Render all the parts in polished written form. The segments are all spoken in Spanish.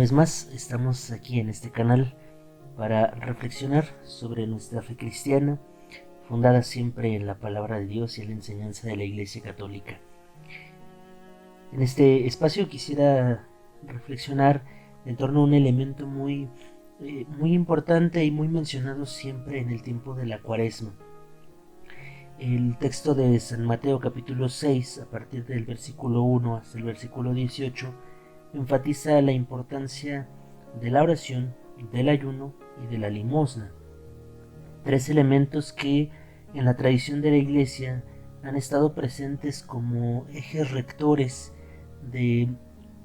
vez más estamos aquí en este canal para reflexionar sobre nuestra fe cristiana, fundada siempre en la palabra de Dios y en la enseñanza de la Iglesia Católica. En este espacio quisiera reflexionar en torno a un elemento muy importante y muy mencionado siempre en el tiempo de la Cuaresma. El texto de San Mateo capítulo 6, a partir del versículo 1 hasta el versículo 18, enfatiza la importancia de la oración, del ayuno y de la limosna. Tres elementos que en la tradición de la Iglesia han estado presentes como ejes rectores de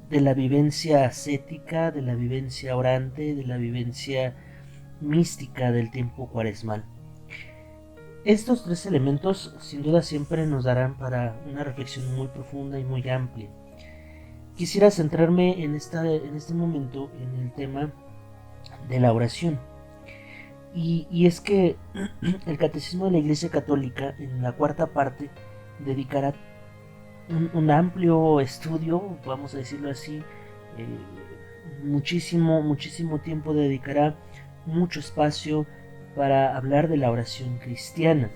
la vivencia ascética, de la vivencia orante, de la vivencia mística del tiempo cuaresmal. Estos tres elementos sin duda siempre nos darán para una reflexión muy profunda y muy amplia. Quisiera centrarme en este momento en el tema de la oración. Y es que el Catecismo de la Iglesia Católica, en la cuarta parte, dedicará un amplio estudio, vamos a decirlo así, muchísimo tiempo dedicará mucho espacio para hablar de la oración cristiana.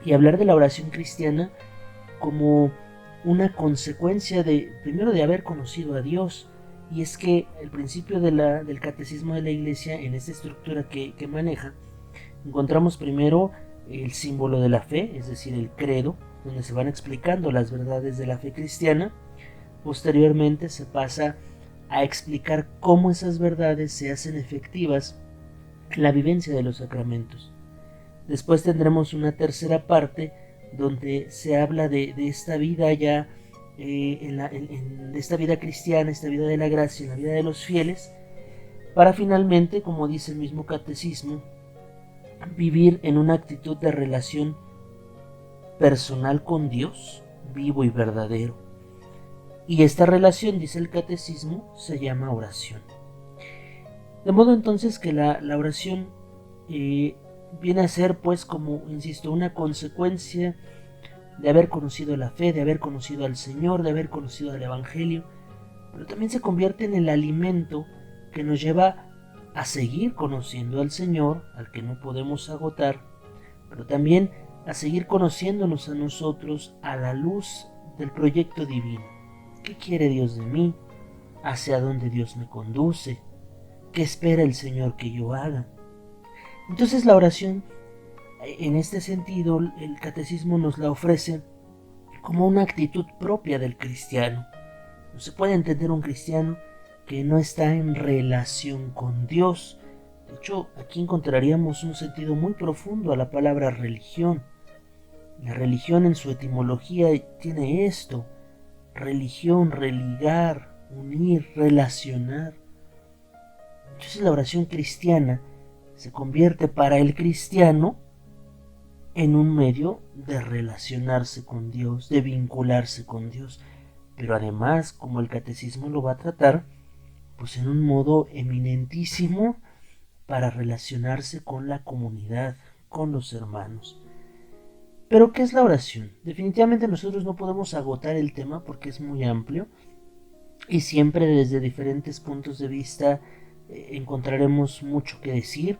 Y hablar de la oración cristiana como una consecuencia primero de haber conocido a Dios. Y es que el principio del catecismo de la Iglesia, en esta estructura que maneja, encontramos primero el símbolo de la fe, es decir, el credo, donde se van explicando las verdades de la fe cristiana. Posteriormente se pasa a explicar cómo esas verdades se hacen efectivas en la vivencia de los sacramentos. Después tendremos una tercera parte donde se habla de esta vida ya, de esta vida cristiana, esta vida de la gracia, en la vida de los fieles, para finalmente, como dice el mismo catecismo, vivir en una actitud de relación personal con Dios, vivo y verdadero. Y esta relación, dice el catecismo, se llama oración. De modo entonces que la oración viene a ser, pues, como insisto, una consecuencia de haber conocido la fe, de haber conocido al Señor, de haber conocido el Evangelio, pero también se convierte en el alimento que nos lleva a seguir conociendo al Señor, al que no podemos agotar, pero también a seguir conociéndonos a nosotros a la luz del proyecto divino. ¿Qué quiere Dios de mí? ¿Hacia dónde Dios me conduce? ¿Qué espera el Señor que yo haga? Entonces la oración, en este sentido, el catecismo nos la ofrece como una actitud propia del cristiano. No se puede entender un cristiano que no está en relación con Dios. De hecho, aquí encontraríamos un sentido muy profundo a la palabra religión. La religión en su etimología tiene esto: religión, religar, unir, relacionar. Entonces la oración cristiana se convierte para el cristiano en un medio de relacionarse con Dios, de vincularse con Dios, pero además, como el catecismo lo va a tratar, pues en un modo eminentísimo para relacionarse con la comunidad, con los hermanos. Pero ¿qué es la oración? Definitivamente nosotros no podemos agotar el tema porque es muy amplio y siempre desde diferentes puntos de vista encontraremos mucho que decir.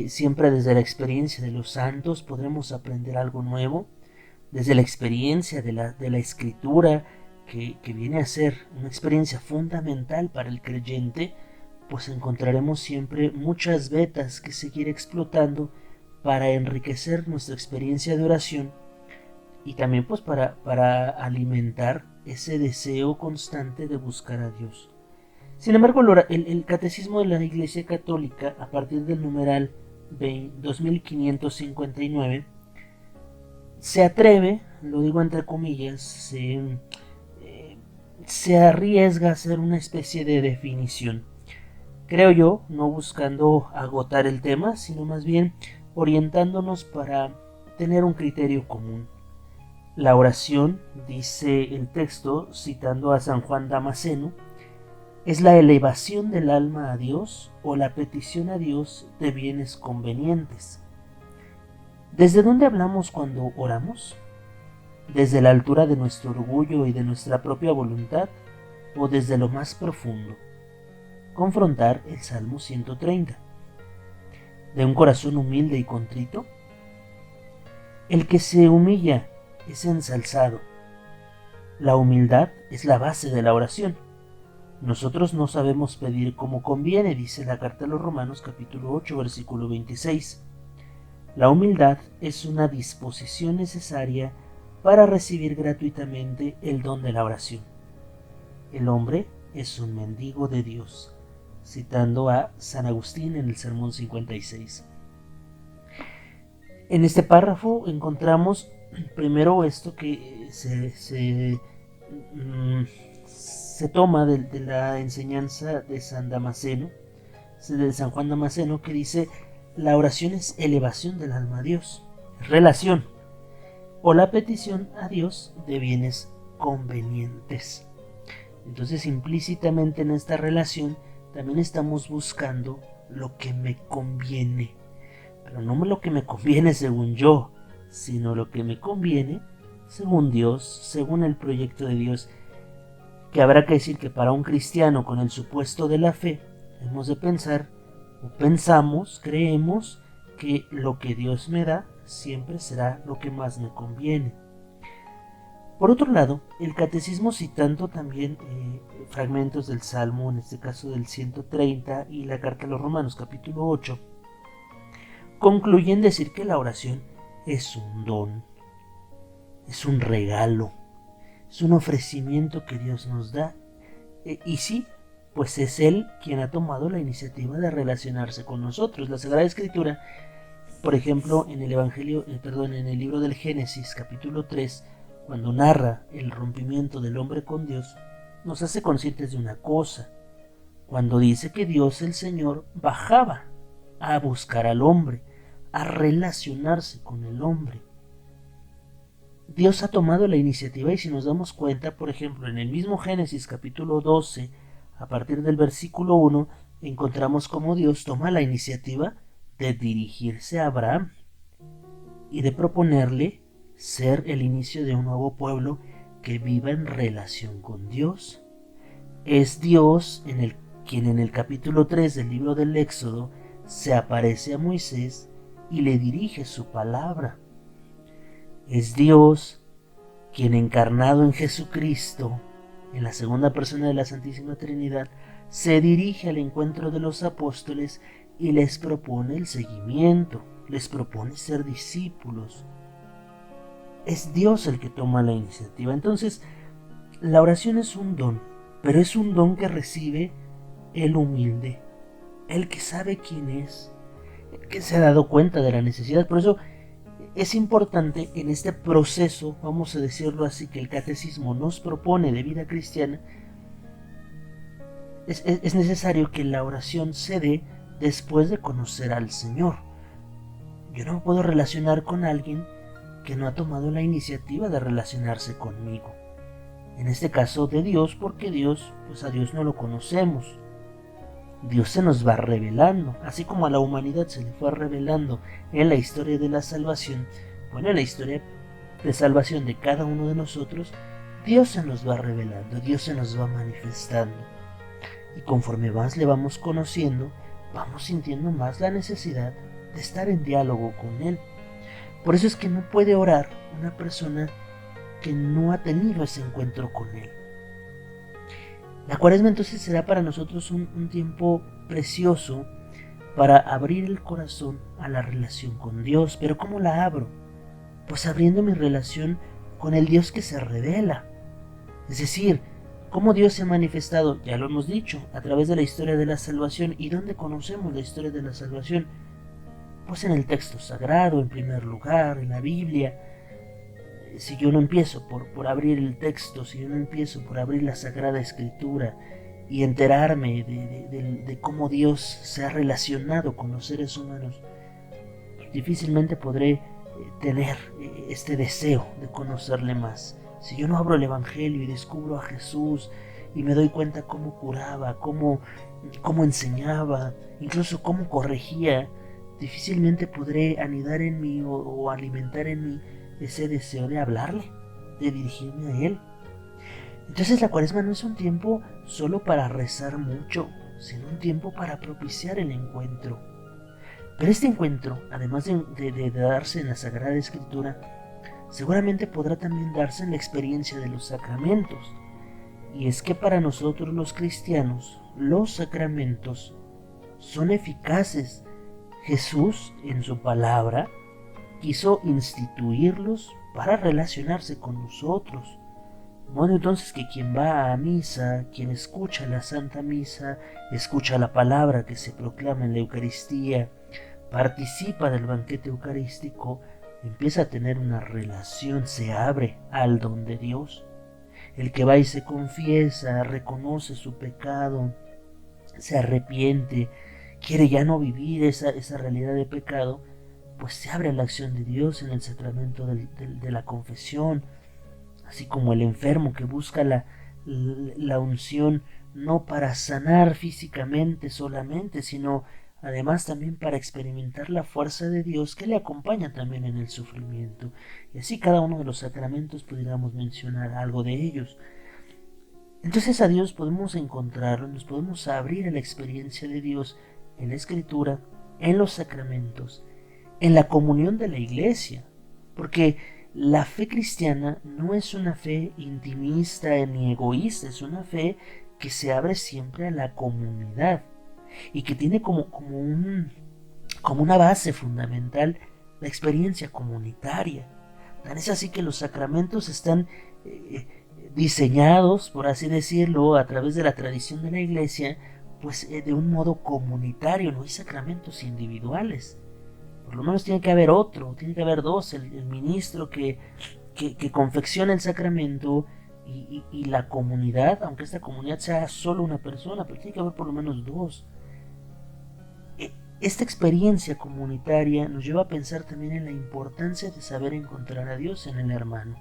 Siempre desde la experiencia de los santos podremos aprender algo nuevo, desde la experiencia de la escritura, que viene a ser una experiencia fundamental para el creyente, pues encontraremos siempre muchas vetas que seguir explotando para enriquecer nuestra experiencia de oración y también pues para alimentar ese deseo constante de buscar a Dios. Sin embargo, el catecismo de la Iglesia Católica, a partir del numeral 2559, se atreve, lo digo entre comillas, se arriesga a hacer una especie de definición. Creo yo, no buscando agotar el tema, sino más bien orientándonos para tener un criterio común. La oración, dice el texto, citando a San Juan Damasceno, es la elevación del alma a Dios o la petición a Dios de bienes convenientes. ¿Desde dónde hablamos cuando oramos? ¿Desde la altura de nuestro orgullo y de nuestra propia voluntad o desde lo más profundo? confrontar el Salmo 130. De un corazón humilde y contrito, el que se humilla es ensalzado. La humildad es la base de la oración. Nosotros no sabemos pedir como conviene, dice la carta a los Romanos capítulo 8, versículo 26. La humildad es una disposición necesaria para recibir gratuitamente el don de la oración. El hombre es un mendigo de Dios, citando a San Agustín en el Sermón 56. En este párrafo encontramos primero esto que se toma de la enseñanza de San Damasceno, de San Juan Damasceno, que dice: la oración es elevación del alma a Dios, relación o la petición a Dios de bienes convenientes. Entonces, implícitamente en esta relación también estamos buscando lo que me conviene, pero no lo que me conviene según yo, sino lo que me conviene según Dios, según el proyecto de Dios. Que habrá que decir que para un cristiano con el supuesto de la fe, hemos de pensar, o pensamos, creemos, que lo que Dios me da siempre será lo que más me conviene. Por otro lado, el catecismo, citando también fragmentos del Salmo, en este caso del 130, y la carta a los Romanos capítulo 8, concluye en decir que la oración es un don, es un regalo, es un ofrecimiento que Dios nos da. Y sí, pues es Él quien ha tomado la iniciativa de relacionarse con nosotros. La Sagrada Escritura, por ejemplo, en el en el libro del Génesis, capítulo 3, cuando narra el rompimiento del hombre con Dios, nos hace conscientes de una cosa. Cuando dice que Dios, el Señor, bajaba a buscar al hombre, a relacionarse con el hombre. Dios ha tomado la iniciativa, y si nos damos cuenta, por ejemplo, en el mismo Génesis capítulo 12, a partir del versículo 1, encontramos cómo Dios toma la iniciativa de dirigirse a Abraham y de proponerle ser el inicio de un nuevo pueblo que viva en relación con Dios. Es Dios quien en el capítulo 3 del libro del Éxodo se aparece a Moisés y le dirige su palabra. Es Dios quien, encarnado en Jesucristo, en la segunda persona de la Santísima Trinidad, se dirige al encuentro de los apóstoles y les propone el seguimiento, les propone ser discípulos. Es Dios el que toma la iniciativa. Entonces, la oración es un don, pero es un don que recibe el humilde, el que sabe quién es, el que se ha dado cuenta de la necesidad. Por eso es importante en este proceso, vamos a decirlo así, que el catecismo nos propone de vida cristiana. Es necesario que la oración se dé después de conocer al Señor. Yo no me puedo relacionar con alguien que no ha tomado la iniciativa de relacionarse conmigo. En este caso de Dios, porque Dios, pues a Dios no lo conocemos. Dios se nos va revelando, así como a la humanidad se le fue revelando en la historia de la salvación. Bueno, en la historia de salvación de cada uno de nosotros, Dios se nos va revelando, Dios se nos va manifestando. Y conforme más le vamos conociendo, vamos sintiendo más la necesidad de estar en diálogo con Él. Por eso es que no puede orar una persona que no ha tenido ese encuentro con Él. La Cuaresma entonces será para nosotros un tiempo precioso para abrir el corazón a la relación con Dios. ¿Pero cómo la abro? Pues abriendo mi relación con el Dios que se revela. Es decir, cómo Dios se ha manifestado, ya lo hemos dicho, a través de la historia de la salvación. ¿Y dónde conocemos la historia de la salvación? Pues en el texto sagrado, en primer lugar, en la Biblia. Si yo no empiezo por abrir el texto, si yo no empiezo por abrir la Sagrada Escritura y enterarme de cómo Dios se ha relacionado con los seres humanos, difícilmente podré tener este deseo de conocerle más. Si yo no abro el Evangelio y descubro a Jesús y me doy cuenta cómo curaba, cómo enseñaba, incluso cómo corregía, difícilmente podré anidar en mí o alimentar en mí ese deseo de hablarle, de dirigirme a Él. Entonces la Cuaresma no es un tiempo solo para rezar mucho, sino un tiempo para propiciar el encuentro. Pero este encuentro, además de darse en la Sagrada Escritura, seguramente podrá también darse en la experiencia de los sacramentos. Y es que para nosotros los cristianos, los sacramentos son eficaces. Jesús, en su palabra, quiso instituirlos para relacionarse con nosotros. Bueno, entonces que quien va a misa, quien escucha la Santa Misa, escucha la palabra que se proclama en la Eucaristía, participa del banquete eucarístico, empieza a tener una relación, se abre al don de Dios. El que va y se confiesa, reconoce su pecado, se arrepiente, quiere ya no vivir esa realidad de pecado, pues se abre a la acción de Dios en el sacramento de la confesión, así como el enfermo que busca la unción no para sanar físicamente solamente, sino además también para experimentar la fuerza de Dios que le acompaña también en el sufrimiento. Y así cada uno de los sacramentos pudiéramos mencionar algo de ellos. Entonces a Dios podemos encontrarlo, nos podemos abrir a la experiencia de Dios en la Escritura, en los sacramentos, en la comunión de la Iglesia, porque la fe cristiana no es una fe intimista ni egoísta, es una fe que se abre siempre a la comunidad y que tiene como una base fundamental la experiencia comunitaria. Tan es así que los sacramentos están diseñados, por así decirlo, a través de la tradición de la Iglesia, pues de un modo comunitario. No hay sacramentos individuales. Por lo menos tiene que haber otro, tiene que haber dos, el ministro que confecciona el sacramento y la comunidad, aunque esta comunidad sea solo una persona, pero tiene que haber por lo menos dos. Esta experiencia comunitaria nos lleva a pensar también en la importancia de saber encontrar a Dios en el hermano.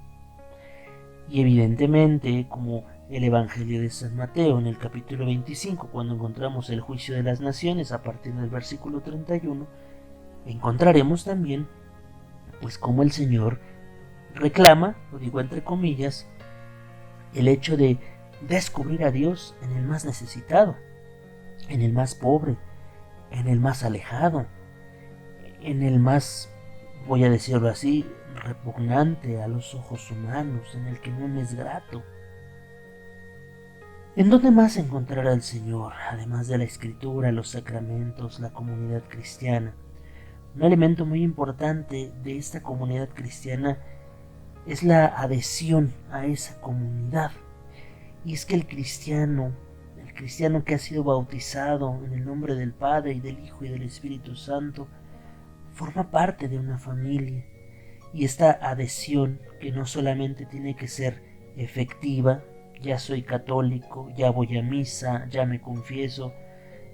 Y evidentemente, como el Evangelio de San Mateo en el capítulo 25, cuando encontramos el juicio de las naciones a partir del versículo 31, encontraremos también pues cómo el Señor reclama, lo digo entre comillas, el hecho de descubrir a Dios en el más necesitado, en el más pobre, en el más alejado, en el más, voy a decirlo así, repugnante a los ojos humanos, en el que no me es grato. ¿En dónde más encontrar al Señor, además de la Escritura, los sacramentos, la comunidad cristiana? Un elemento muy importante de esta comunidad cristiana es la adhesión a esa comunidad. Y es que el cristiano que ha sido bautizado en el nombre del Padre y del Hijo y del Espíritu Santo, forma parte de una familia. Y esta adhesión, que no solamente tiene que ser efectiva, ya soy católico, ya voy a misa, ya me confieso,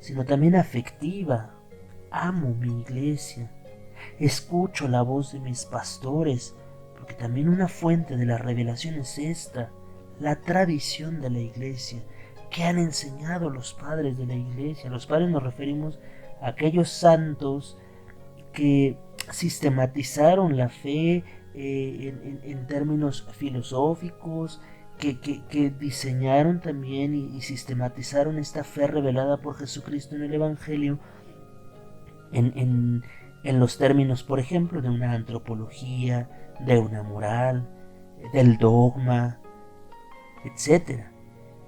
sino también afectiva. Amo mi iglesia, escucho la voz de mis pastores, porque también una fuente de la revelación es esta, la tradición de la iglesia, que han enseñado los padres de la iglesia. Los padres nos referimos a aquellos santos que sistematizaron la fe en términos filosóficos, que diseñaron también y sistematizaron esta fe revelada por Jesucristo en el Evangelio en los términos, por ejemplo, de una antropología, de una moral, del dogma, etc.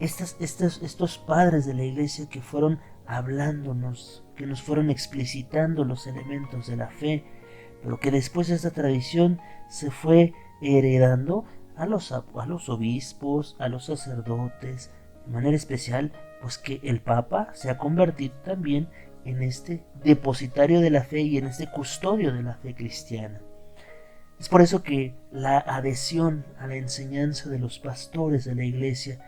Estos padres de la iglesia que fueron hablándonos, que nos fueron explicitando los elementos de la fe, pero que después esta tradición se fue heredando a los obispos, a los sacerdotes, de manera especial, pues que el Papa se ha convertido también en este depositario de la fe y en este custodio de la fe cristiana. Es por eso que la adhesión a la enseñanza de los pastores de la iglesia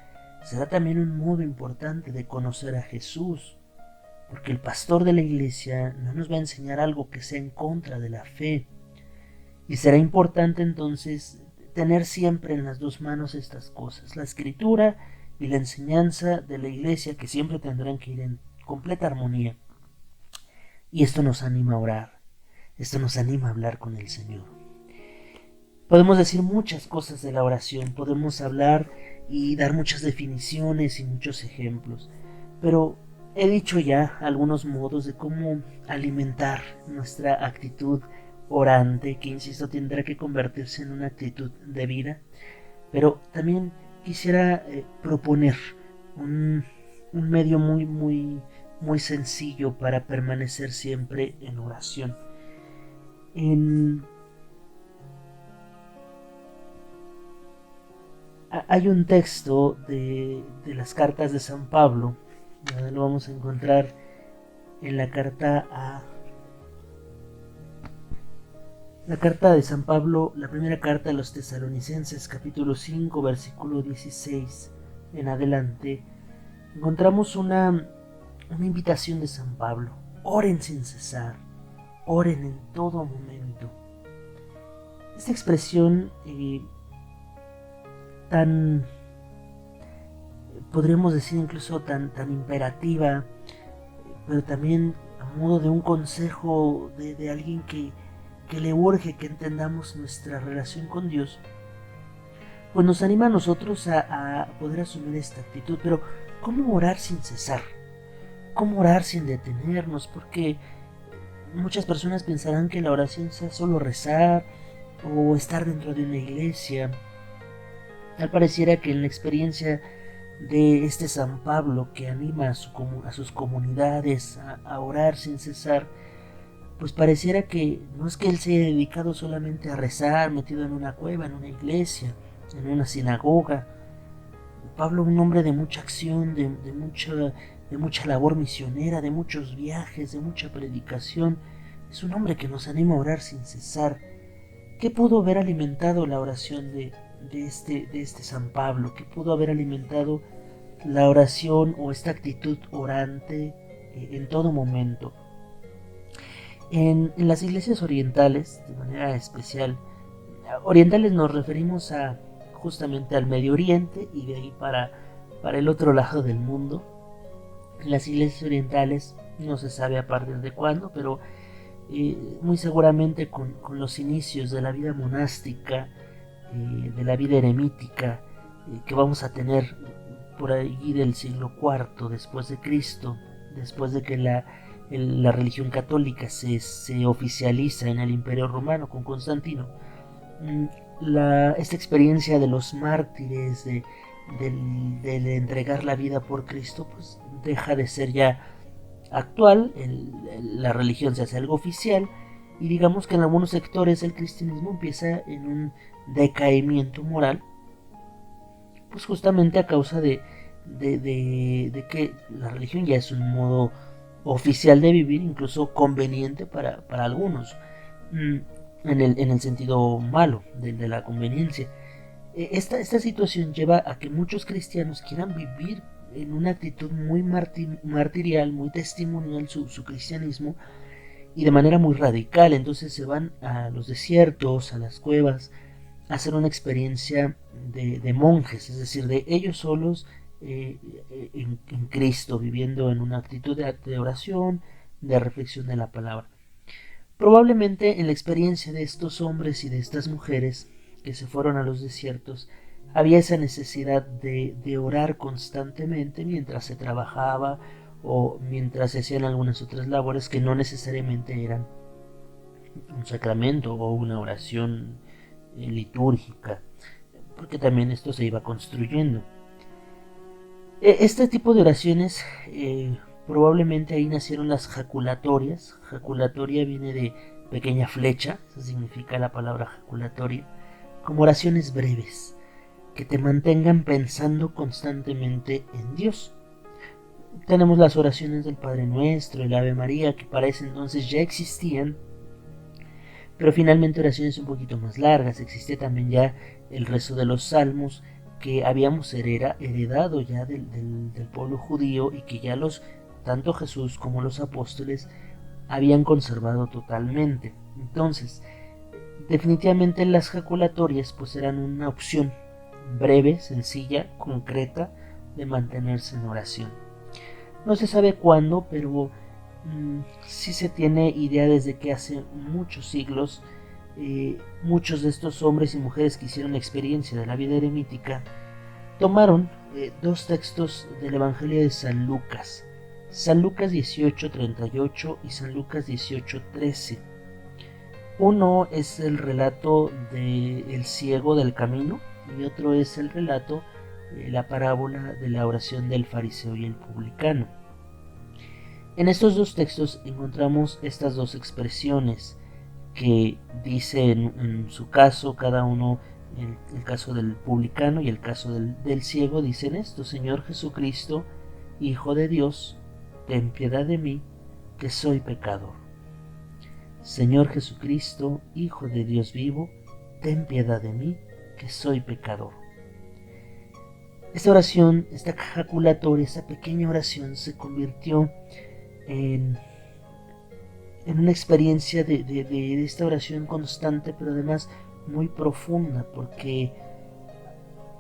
será también un modo importante de conocer a Jesús, porque el pastor de la iglesia no nos va a enseñar algo que sea en contra de la fe. Y será importante entonces tener siempre en las dos manos estas cosas, la escritura y la enseñanza de la iglesia, que siempre tendrán que ir en completa armonía. Y esto nos anima a orar, esto nos anima a hablar con el Señor. Podemos decir muchas cosas de la oración, podemos hablar y dar muchas definiciones y muchos ejemplos, pero He dicho ya algunos modos de cómo alimentar nuestra actitud orante, que insisto tendrá que convertirse en una actitud de vida, pero también quisiera proponer un, un medio muy sencillo para permanecer siempre en oración. Hay un texto de las cartas de San Pablo, donde lo vamos a encontrar en la carta de San Pablo, la primera carta a los Tesalonicenses, capítulo 5, versículo 16 en adelante. Encontramos una invitación de San Pablo: oren sin cesar, oren en todo momento. Esta expresión podríamos decir incluso tan imperativa, pero también a modo de un consejo de alguien que le urge que entendamos nuestra relación con Dios, pues nos anima a nosotros a poder asumir esta actitud. Pero ¿cómo orar sin cesar? ¿Cómo orar sin detenernos? Porque muchas personas pensarán que la oración sea solo rezar o estar dentro de una iglesia. Tal pareciera que en la experiencia de este San Pablo, que anima a sus comunidades a orar sin cesar, pues pareciera que no es que él se haya dedicado solamente a rezar metido en una cueva, en una iglesia, en una sinagoga. Pablo, un hombre de mucha acción, de mucha labor misionera, de muchos viajes, de mucha predicación, es un hombre que nos anima a orar sin cesar. ¿Qué pudo haber alimentado la oración de este San Pablo? ¿Qué pudo haber alimentado la oración o esta actitud orante en todo momento? En las iglesias orientales, de manera especial, orientales nos referimos justamente al Medio Oriente y de ahí para el otro lado del mundo. En las iglesias orientales no se sabe a partir de cuándo, pero muy seguramente con los inicios de la vida monástica, de la vida eremítica, que vamos a tener por ahí del siglo IV después de Cristo, después de que la religión católica se oficializa en el Imperio Romano con Constantino. Esta experiencia de los mártires, de entregar la vida por Cristo, pues deja de ser ya actual. La religión se hace algo oficial, y digamos que en algunos sectores el cristianismo empieza en un decaimiento moral, pues justamente a causa de que la religión ya es un modo oficial de vivir, incluso conveniente para algunos, en el sentido malo de la conveniencia. Esta situación lleva a que muchos cristianos quieran vivir en una actitud muy martirial, muy testimonial su cristianismo, y de manera muy radical. Entonces se van a los desiertos, a las cuevas, a hacer una experiencia de monjes, es decir, de ellos solos en Cristo, viviendo en una actitud de oración, de reflexión de la palabra. Probablemente en la experiencia de estos hombres y de estas mujeres que se fueron a los desiertos, había esa necesidad de orar constantemente mientras se trabajaba o mientras se hacían algunas otras labores que no necesariamente eran un sacramento o una oración litúrgica, porque también esto se iba construyendo. Este tipo de oraciones, probablemente ahí nacieron las jaculatorias. Jaculatoria viene de pequeña flecha, eso significa la palabra jaculatoria, como oraciones breves que te mantengan pensando constantemente en Dios. Tenemos las oraciones del Padre Nuestro, el Ave María, que para ese entonces ya existían, pero finalmente oraciones un poquito más largas. Existe también ya el rezo de los Salmos, que habíamos heredado ya del pueblo judío, y que ya tanto Jesús como los apóstoles habían conservado totalmente. Entonces, definitivamente las jaculatorias pues eran una opción breve, sencilla, concreta de mantenerse en oración. No se sabe cuándo, pero sí se tiene idea desde que hace muchos siglos muchos de estos hombres y mujeres que hicieron la experiencia de la vida eremítica tomaron dos textos del Evangelio de San Lucas. San Lucas 18:38 y San Lucas 18:13. Uno es el relato del ciego del camino y otro es el relato de la parábola de la oración del fariseo y el publicano. En estos dos textos encontramos estas dos expresiones que dice en su caso, cada uno, el caso del publicano y el caso del ciego, dicen esto: Señor Jesucristo, Hijo de Dios, ten piedad de mí, que soy pecador. Señor Jesucristo, Hijo de Dios vivo, ten piedad de mí, que soy pecador. Esta oración, esta ejaculatoria, esta pequeña oración se convirtió en una experiencia de esta oración constante, pero además muy profunda, porque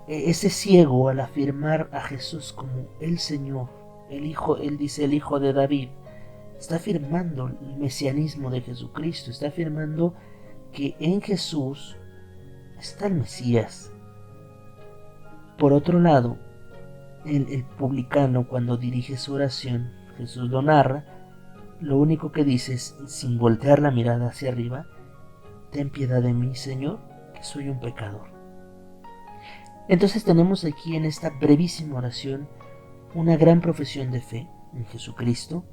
ese ciego, al afirmar a Jesús como el Señor, el Hijo, él dice el Hijo de David, está afirmando el mesianismo de Jesucristo, está afirmando que en Jesús está el Mesías. Por otro lado, el publicano, cuando dirige su oración, Jesús lo narra, lo único que dice es, sin voltear la mirada hacia arriba: ten piedad de mí, Señor, que soy un pecador. Entonces tenemos aquí en esta brevísima oración una gran profesión de fe en Jesucristo,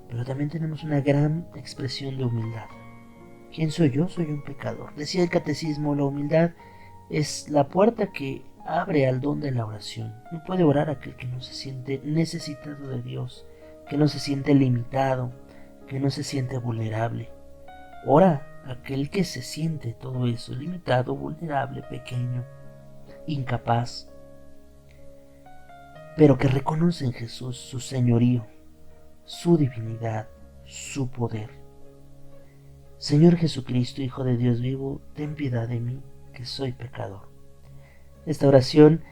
pero también tenemos una gran expresión de humildad. ¿Quién soy yo? Soy un pecador. Decía el catecismo, la humildad es la puerta que abre al don de la oración. No puede orar aquel que no se siente necesitado de Dios, que no se siente limitado, que no se siente vulnerable. Ora aquel que se siente todo eso, limitado, vulnerable, pequeño, incapaz, pero que reconoce en Jesús su señorío, su divinidad, su poder. Señor Jesucristo, Hijo de Dios vivo, ten piedad de mí, que soy pecador. Esta oración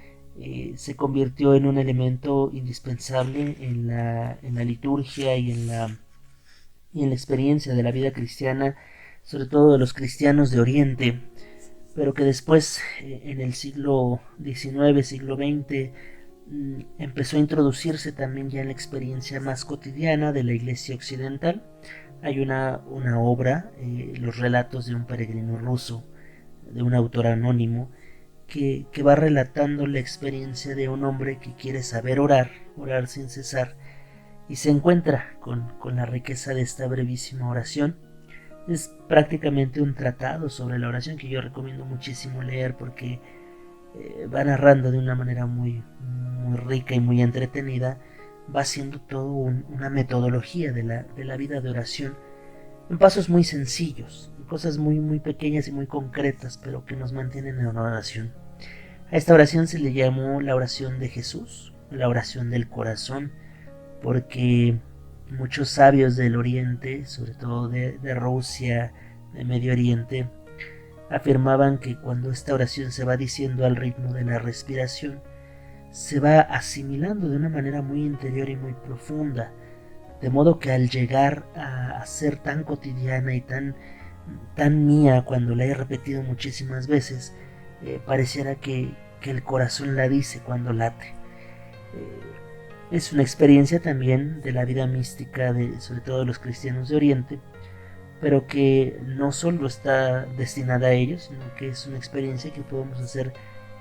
se convirtió en un elemento indispensable en la liturgia y en la experiencia de la vida cristiana, sobre todo de los cristianos de Oriente, pero que después, en el siglo XIX, siglo XX, empezó a introducirse también ya en la experiencia más cotidiana de la Iglesia occidental. Hay una obra, Los relatos de un peregrino ruso, de un autor anónimo, que va relatando la experiencia de un hombre que quiere saber orar sin cesar, y se encuentra con la riqueza de esta brevísima oración. Es prácticamente un tratado sobre la oración que yo recomiendo muchísimo leer, porque va narrando de una manera muy rica y muy entretenida, va haciendo todo una metodología de la vida de oración en pasos muy sencillos, cosas muy pequeñas y muy concretas, pero que nos mantienen en oración. A esta oración se le llamó la oración de Jesús, la oración del corazón, porque muchos sabios del Oriente, sobre todo de Rusia, de Medio Oriente, afirmaban que cuando esta oración se va diciendo al ritmo de la respiración, se va asimilando de una manera muy interior y muy profunda, de modo que al llegar a ser tan cotidiana y tan mía, cuando la he repetido muchísimas veces, pareciera que el corazón la dice cuando late. Es una experiencia también de la vida mística, sobre todo de los cristianos de Oriente, pero que no solo está destinada a ellos, sino que es una experiencia que podemos hacer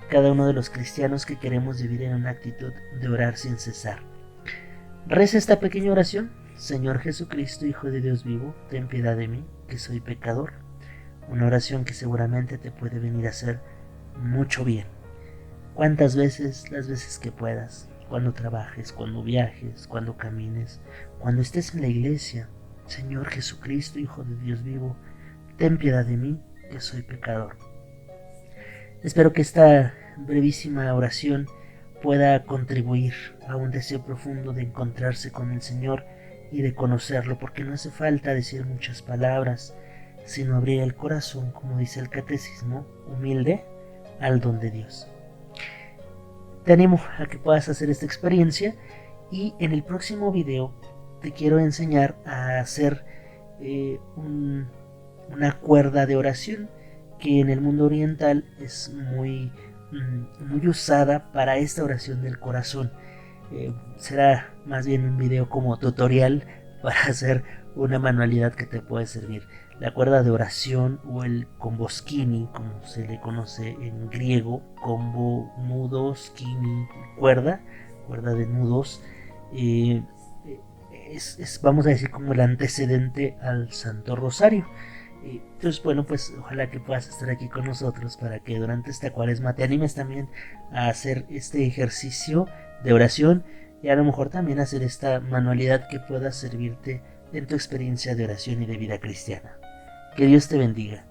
cada uno de los cristianos que queremos vivir en una actitud de orar sin cesar. Reza esta pequeña oración: Señor Jesucristo, Hijo de Dios vivo, ten piedad de mí, que soy pecador. Una oración que seguramente te puede venir a hacer mucho bien. ¿Cuántas veces? Las veces que puedas. Cuando trabajes, cuando viajes, cuando camines, cuando estés en la iglesia. Señor Jesucristo, Hijo de Dios vivo, ten piedad de mí, que soy pecador. Espero que esta brevísima oración pueda contribuir a un deseo profundo de encontrarse con el Señor y de conocerlo, porque no hace falta decir muchas palabras, sino abrir el corazón, como dice el catecismo, humilde al don de Dios. Te animo a que puedas hacer esta experiencia, y en el próximo video te quiero enseñar a hacer una cuerda de oración que en el mundo oriental es muy usada para esta oración del corazón. será más bien un video como tutorial para hacer una manualidad que te puede servir. La cuerda de oración o el comboskini, como se le conoce en griego, combo, nudo, skini, cuerda de nudos, vamos a decir, como el antecedente al Santo Rosario. Entonces, bueno, pues ojalá que puedas estar aquí con nosotros para que durante esta cuaresma te animes también a hacer este ejercicio de oración y a lo mejor también hacer esta manualidad que pueda servirte en tu experiencia de oración y de vida cristiana. Que Dios te bendiga.